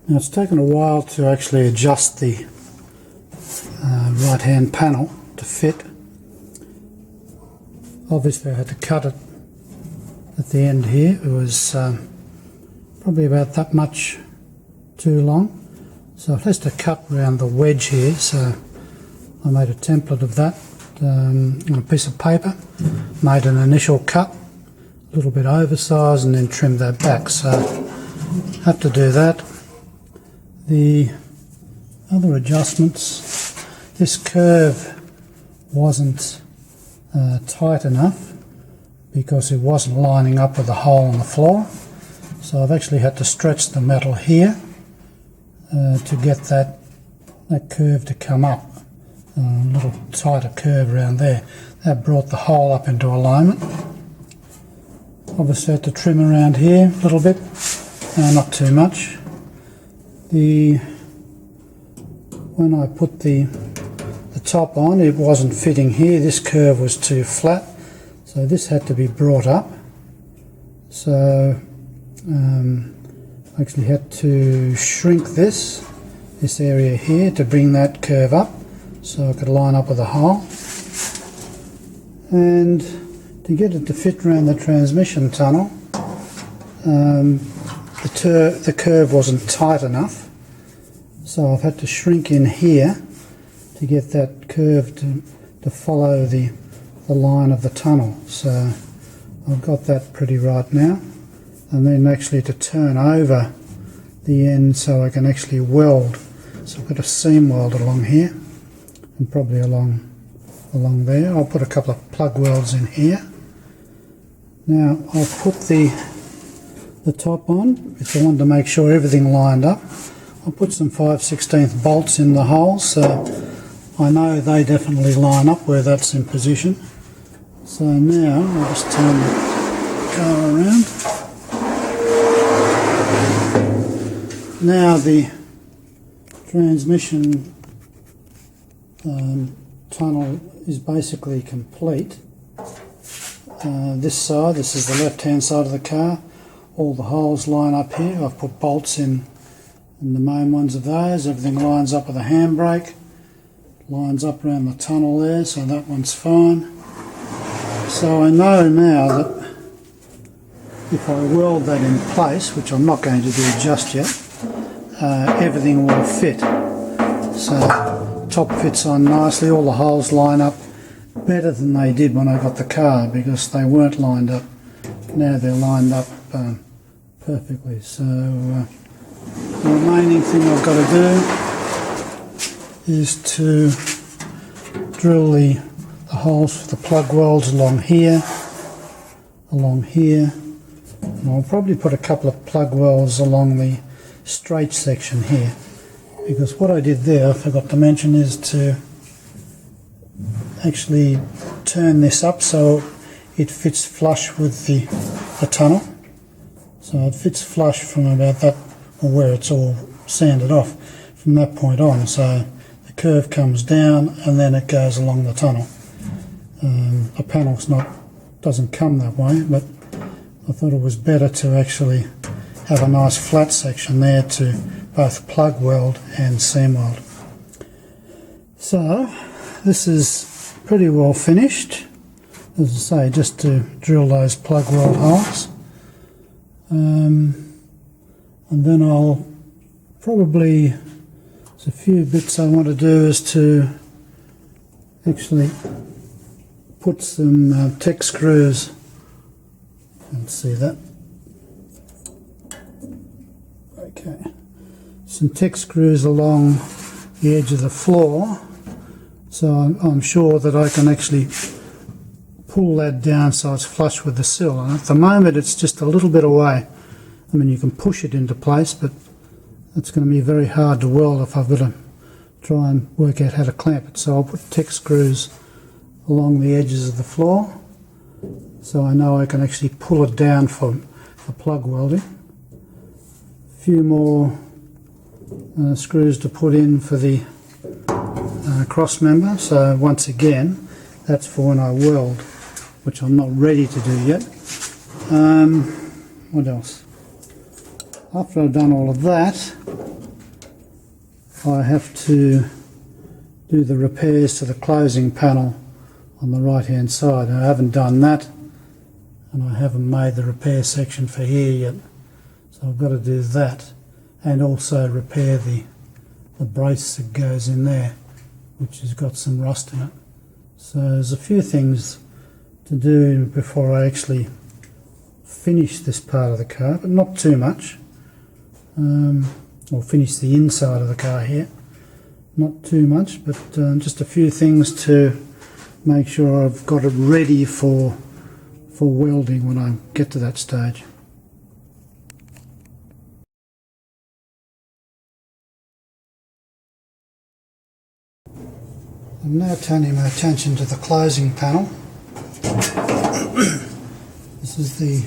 Now it's taken a while to actually adjust the right hand panel to fit. Obviously I had to cut it at the end here. It was probably about that much too long, so it has to cut around the wedge here, so I made a template of that on a piece of paper, made an initial cut, a little bit oversized, and then trimmed that back, so I have to do that. The other adjustments, this curve wasn't tight enough because it wasn't lining up with the hole in the floor, so I've actually had to stretch the metal here to get that curve to come up, a little tighter curve around there. That brought the hole up into alignment. Obviously I had to trim around here a little bit, not too much. When I put the top on, it wasn't fitting here. This curve was too flat, so this had to be brought up. So I actually had to shrink this area here to bring that curve up so I could line up with the hole. And to get it to fit around the transmission tunnel, the curve wasn't tight enough, so I've had to shrink in here to get that curve to follow the line of the tunnel. So I've got that pretty right now, and then actually to turn over the end so I can actually weld. So I've got a seam weld along here and probably along there. I'll put a couple of plug welds in here. Now I'll put the top on, if I wanted to make sure everything lined up. I'll put some 5/16 bolts in the holes so I know they definitely line up where that's in position. So now I'll just turn the car around. Now the transmission tunnel is basically complete. This side, this is the left hand side of the car, all the holes line up here. I've put bolts in the main ones of those. Everything lines up with the handbrake, lines up around the tunnel there, so that one's fine. So I know now that if I weld that in place, which I'm not going to do just yet, everything will fit. So top fits on nicely, all the holes line up better than they did when I got the car because they weren't lined up. Now they're lined up perfectly. So the remaining thing I've got to do is to drill the holes for the plug welds along here, and I'll probably put a couple of plug welds along the straight section here, because what I did there, I forgot to mention, is to actually turn this up so it fits flush with the tunnel. So it fits flush from about that, or where it's all sanded off, from that point on. So the curve comes down and then it goes along the tunnel. The panel's doesn't come that way, but I thought it was better to actually have a nice flat section there to both plug weld and seam weld. So this is pretty well finished. As I say, just to drill those plug weld holes. And then I'll probably, there's a few bits I want to do is to actually put some Tech screws, let's see that, okay, some Tech screws along the edge of the floor, so I'm sure that I can actually pull that down so it's flush with the sill. And at the moment it's just a little bit away. I mean, you can push it into place, but it's going to be very hard to weld if I've got to try and work out how to clamp it. So I'll put Tech screws along the edges of the floor so I know I can actually pull it down for plug welding. A few more screws to put in for the cross member. So once again, that's for when I weld, which I'm not ready to do yet. What else? After I've done all of that, I have to do the repairs to the closing panel on the right hand side. I haven't done that, and I haven't made the repair section for here yet, so I've got to do that, and also repair the brace that goes in there, which has got some rust in it. So there's a few things to do before I actually finish this part of the car, but not too much. Or finish the inside of the car here. Not too much, but just a few things to make sure I've got it ready for welding when I get to that stage. I'm now turning my attention to the closing panel. This is the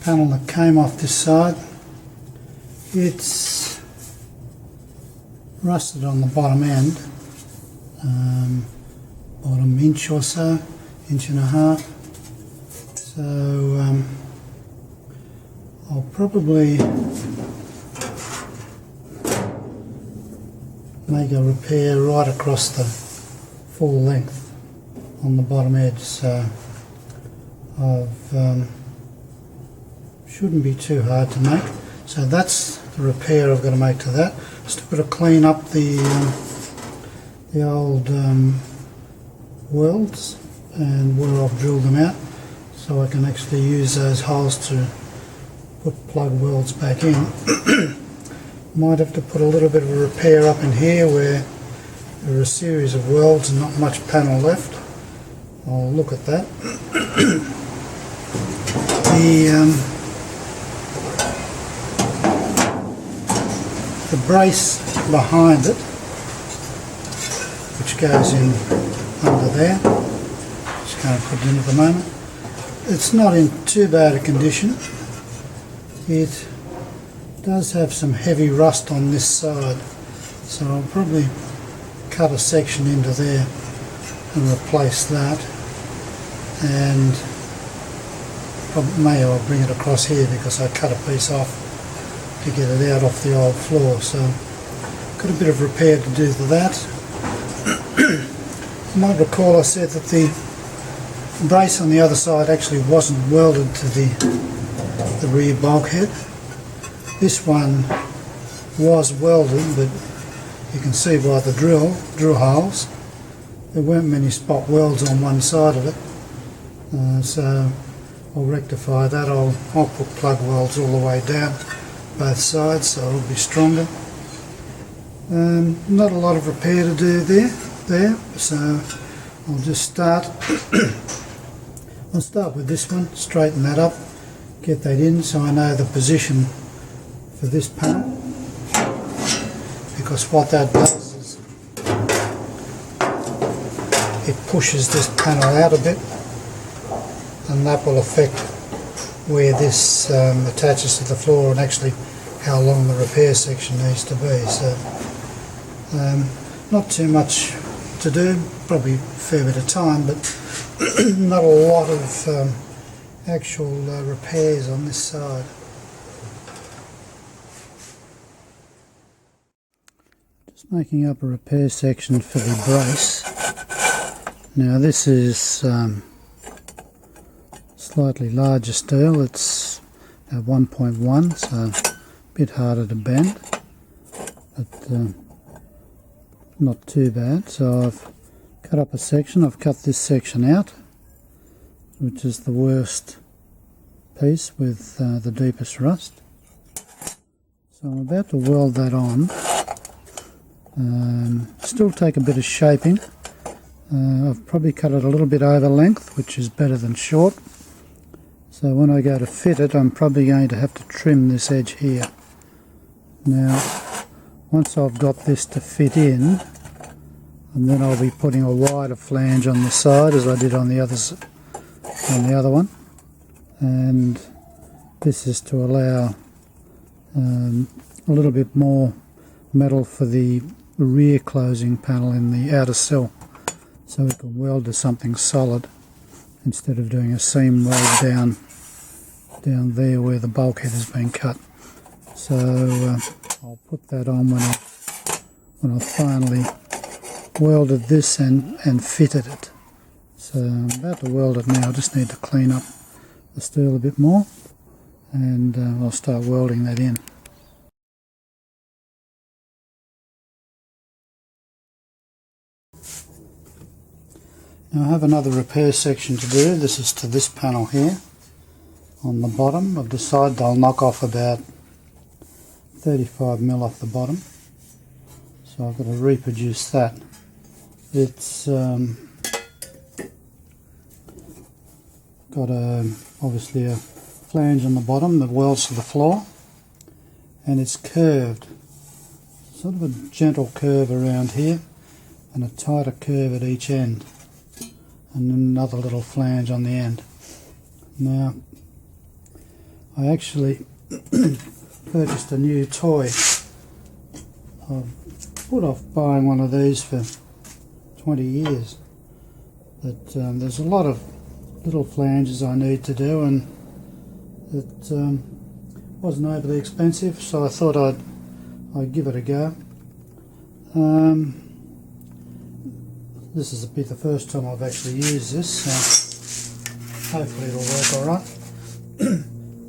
panel that came off this side. It's rusted on the bottom end, bottom inch or so, inch and a half. So I'll probably make a repair right across the full length on the bottom edge. So shouldn't be too hard to make. So that's the repair I've got to make to that. Still got to clean up the old welds and where I've drilled them out, so I can actually use those holes to put plug welds back in. Might have to put a little bit of a repair up in here where there are a series of welds and not much panel left. I'll look at that. The brace behind it, which goes in under there, just going to put it in at the moment. It's not in too bad a condition. It does have some heavy rust on this side, so I'll probably cut a section into there and replace that, and I'll bring it across here because I cut a piece off to get it out off the old floor. So got a bit of repair to do to that. You might recall I said that the brace on the other side actually wasn't welded to the rear bulkhead. This one was welded, but you can see by the drill holes there weren't many spot welds on one side of it. So I'll rectify that. I'll put plug welds all the way down both sides, so it'll be stronger. Not a lot of repair to do there, so I'll just start. I'll start with this one, straighten that up, get that in so I know the position for this panel, because what that does is it pushes this panel out a bit, and that will affect where this attaches to the floor and actually how long the repair section needs to be. So not too much to do, probably a fair bit of time, but not a lot of actual repairs on this side. Just making up a repair section for the brace. Now this is slightly larger steel. It's at 1.1, so a bit harder to bend, but not too bad. So I've cut up a section. I've cut this section out, which is the worst piece with the deepest rust. So I'm about to weld that on. Still take a bit of shaping. I've probably cut it a little bit over length, which is better than short. So when I go to fit it, I'm probably going to have to trim this edge here. Now, once I've got this to fit in, and then I'll be putting a wider flange on the side as I did on the other one, and this is to allow a little bit more metal for the rear closing panel in the outer sill, so we can weld to something solid instead of doing a seam weld down there where the bulkhead has been cut. So I'll put that on when I finally welded this and fitted it. So I'm about to weld it now. I just need to clean up the steel a bit more, and I'll start welding that in. Now I have another repair section to do. This is to this panel here on the bottom. I've decided I'll knock off about 35mm off the bottom, so I've got to reproduce that. It's got obviously a flange on the bottom that welds to the floor, and it's curved, sort of a gentle curve around here and a tighter curve at each end, and another little flange on the end. Now I actually purchased a new toy. I've put off buying one of these for 20 years, but there's a lot of little flanges I need to do, and it wasn't overly expensive, so I thought I'd give it a go. This is be the first time I've actually used this, so hopefully it'll work alright.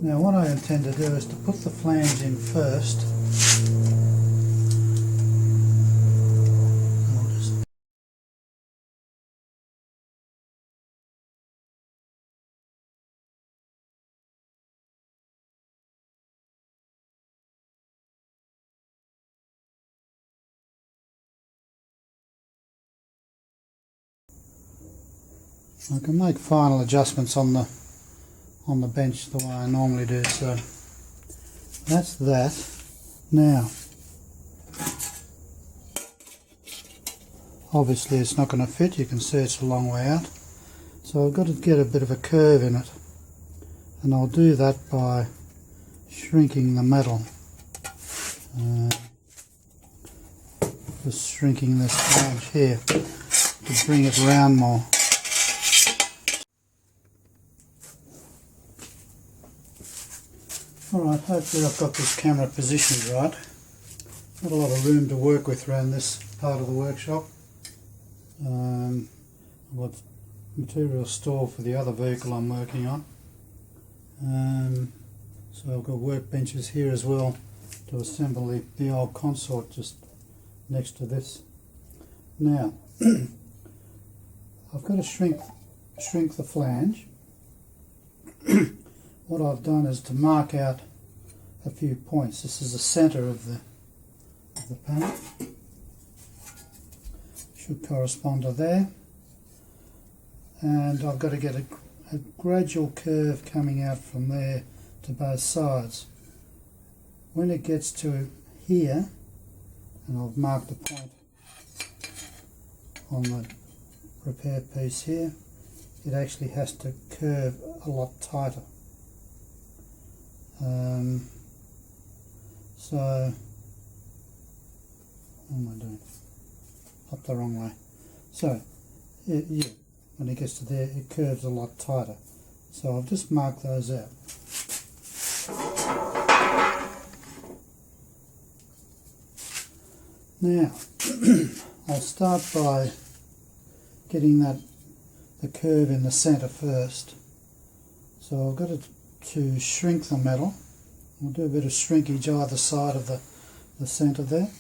Now what I intend to do is to put the flange in first. I can make final adjustments on the bench the way I normally do, so that's that. Now obviously it's not going to fit, you can see it's a long way out, so I've got to get a bit of a curve in it, and I'll do that by shrinking the metal, just shrinking this flange here to bring it round more. Alright, hopefully I've got this camera positioned right. Not a lot of room to work with around this part of the workshop. I've got material stored for the other vehicle I'm working on. So I've got workbenches here as well to assemble the old consort just next to this. Now, I've got to shrink the flange. What I've done is to mark out a few points. This is the centre of the panel. Should correspond to there. And I've got to get a gradual curve coming out from there to both sides. When it gets to here, and I've marked a point on the repair piece here, it actually has to curve a lot tighter. So, what am I doing? Up the wrong way. So, yeah, when it gets to there, it curves a lot tighter. So I've just marked those out. Now, I'll start by getting the curve in the centre first. So I've got to shrink the metal. We'll do a bit of shrinkage either side of the centre there.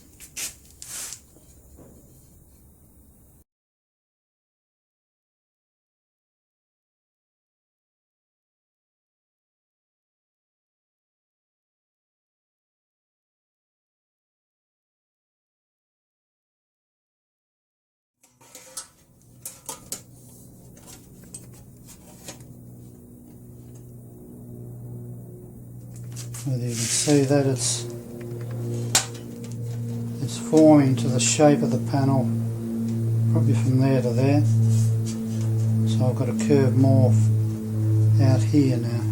Whether you can see that it's forming to the shape of the panel, probably from there to there. So I've got to curve more out here now.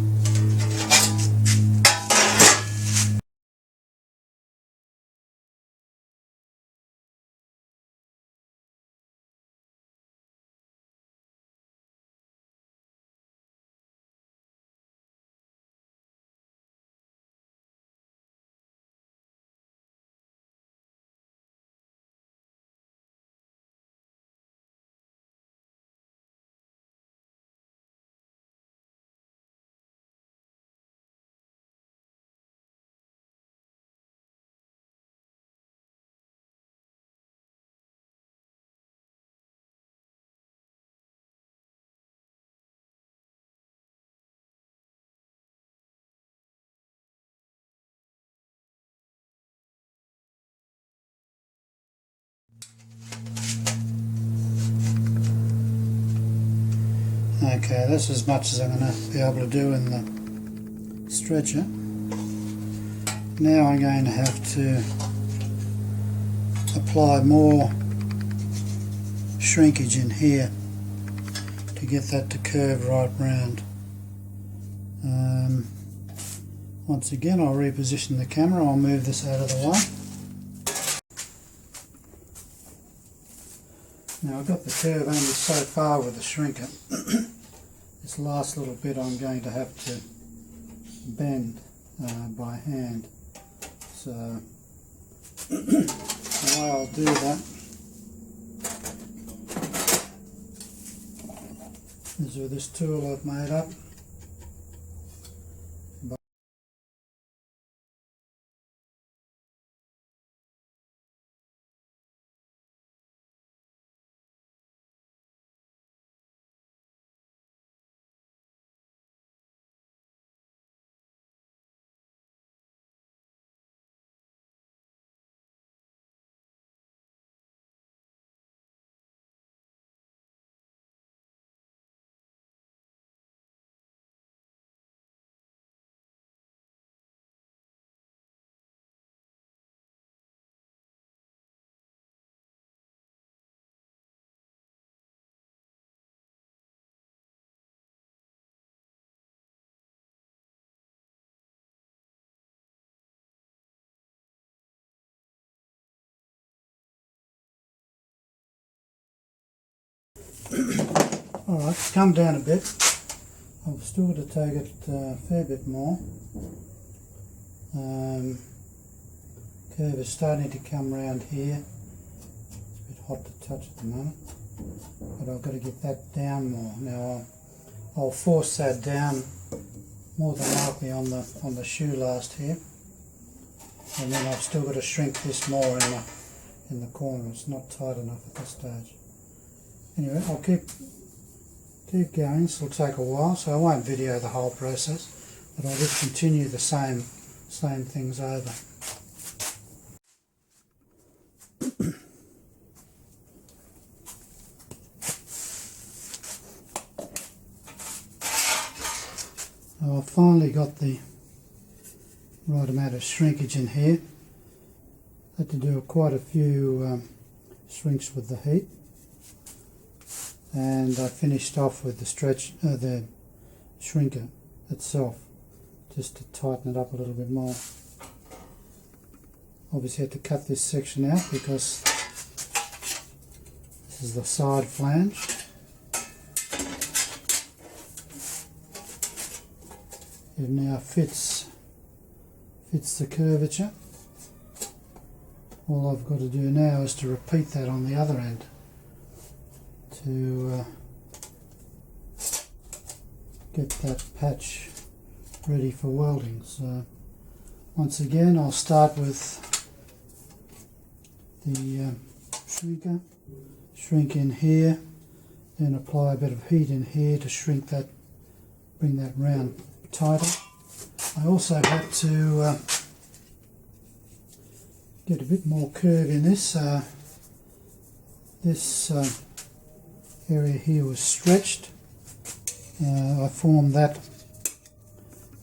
Okay, that's as much as I'm going to be able to do in the stretcher. Now I'm going to have to apply more shrinkage in here to get that to curve right round. Once again, I'll reposition the camera. I'll move this out of the way. Now I've got the curve only so far with the shrinker. This last little bit I'm going to have to bend by hand. So the way I'll do that is with this tool I've made up. Alright, it's come down a bit. I've still got to take it a fair bit more. Curve is starting to come round here. It's a bit hot to touch at the moment, but I've got to get that down more. Now I'll force that down more than likely on the shoe last here, and then I've still got to shrink this more in the corner. It's not tight enough at this stage. Anyway, I'll keep going. This will take a while, so I won't video the whole process, but I'll just continue the same things over. Now I've finally got the right amount of shrinkage in here. I had to do quite a few shrinks with the heat. And I finished off with the the shrinker itself, just to tighten it up a little bit more. Obviously had to cut this section out because this is the side flange. It now fits the curvature. All I've got to do now is to repeat that on the other end, to get that patch ready for welding. So once again, I'll start with the shrinker, shrink in here, then apply a bit of heat in here to shrink that, bring that round tighter. I also had to get a bit more curve in this. This area here was stretched. I formed that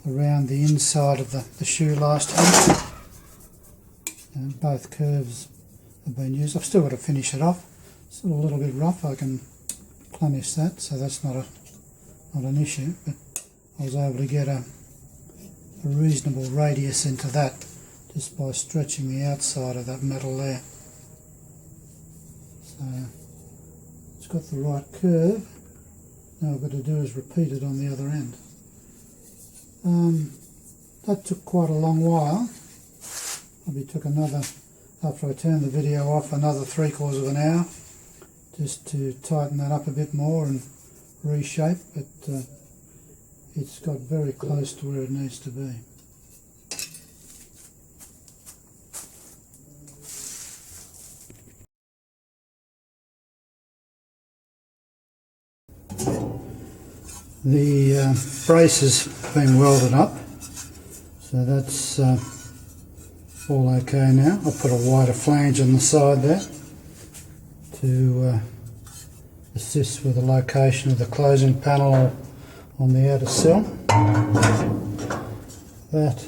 around the inside of the shoe last time. Both curves have been used. I've still got to finish it off. It's still a little bit rough. I can plenish that, so that's not an issue. But I was able to get a reasonable radius into that just by stretching the outside of that metal there. So it's got the right curve. Now I've got to do is repeat it on the other end. That took quite a long while. Probably took another, after I turned the video off, another 3/4 of an hour just to tighten that up a bit more and reshape, but it's got very close to where it needs to be. The brace has been welded up, so that's all okay now. I'll put a wider flange on the side there to assists with the location of the closing panel on the outer sill. That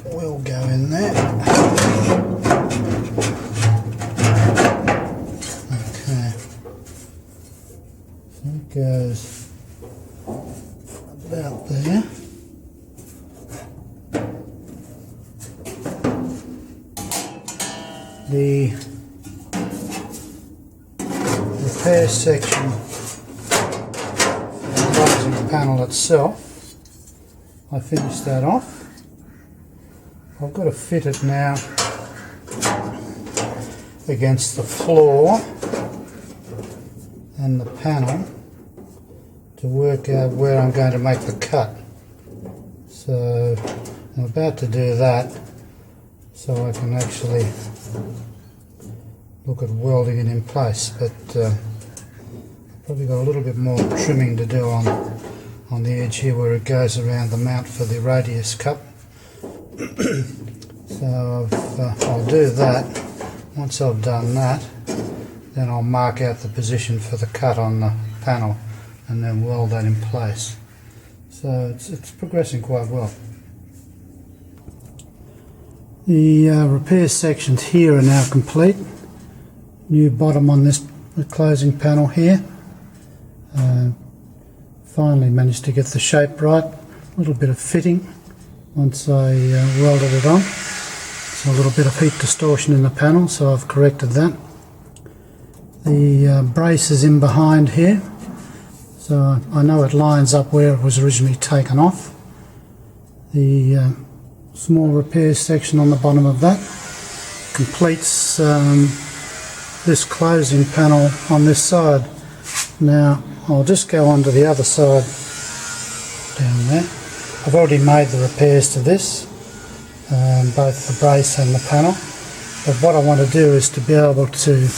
will go in there. Okay, so it goes about there. The repair section for the closing panel itself, I finished that off. I've got to fit it now against the floor and the panel to work out where I'm going to make the cut. So I'm about to do that so I can actually look at welding it in place, but probably got a little bit more trimming to do on the edge here where it goes around the mount for the radius cup. So I'll do that. Once I've done that, then I'll mark out the position for the cut on the panel and then weld that in place. So it's progressing quite well. The repair sections here are now complete. New bottom on this closing panel here. Finally managed to get the shape right. A little bit of fitting once I welded it on. So a little bit of heat distortion in the panel, so I've corrected that. The brace is in behind here, so I know it lines up where it was originally taken off. The small repair section on the bottom of that completes this closing panel on this side. Now I'll just go on to the other side down there. I've already made the repairs to this, both the brace and the panel, but what I want to do is to be able to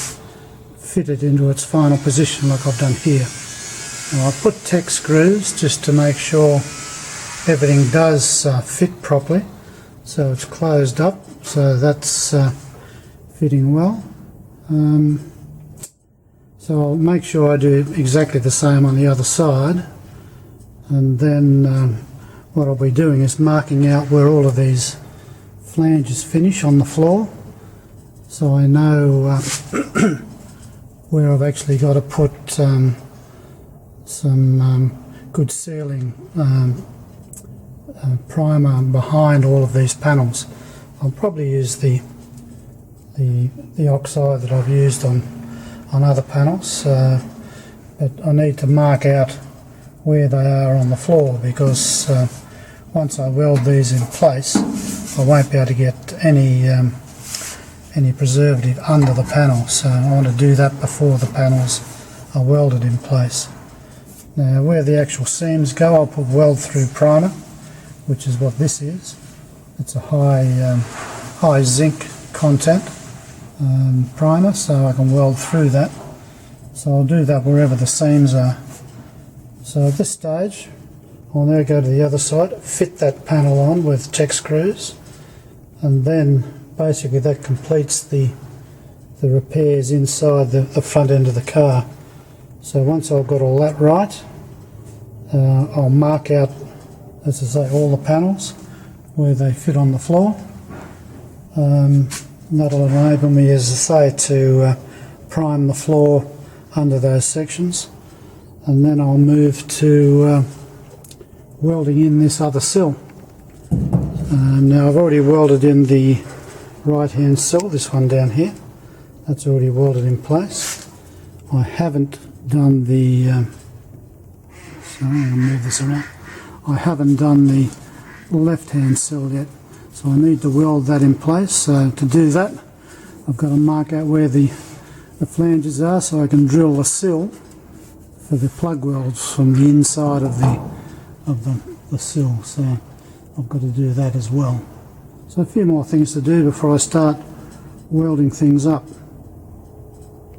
fit it into its final position like I've done here. Now I've put Tech screws just to make sure everything does fit properly, so it's closed up, so that's fitting well. So I'll make sure I do exactly the same on the other side, and then what I'll be doing is marking out where all of these flanges finish on the floor, so I know where I've actually got to put some good sealing primer behind all of these panels. I'll probably use the oxide that I've used on other panels, but I need to mark out where they are on the floor, because once I weld these in place I won't be able to get any preservative under the panel, so I want to do that before the panels are welded in place. Now where the actual seams go, I'll put weld through primer, which is what this is. It's a high zinc content primer, so I can weld through that. So I'll do that wherever the seams are. So at this stage I'll now go to the other side, fit that panel on with Tech screws, and then basically that completes the repairs inside the front end of the car. So once I've got all that right, I'll mark out, as I say, all the panels where they fit on the floor. That'll enable me, as I say, to prime the floor under those sections, and then I'll move to welding in this other sill. Now I've already welded in the right hand sill, this one down here. That's already welded in place. I haven't done the sorry, I'll move this around. I haven't done the left hand sill yet, so I need to weld that in place. So to do that I've got to mark out where the flanges are, so I can drill the sill for the plug welds from the inside of the sill. So I've got to do that as well. So a few more things to do before I start welding things up.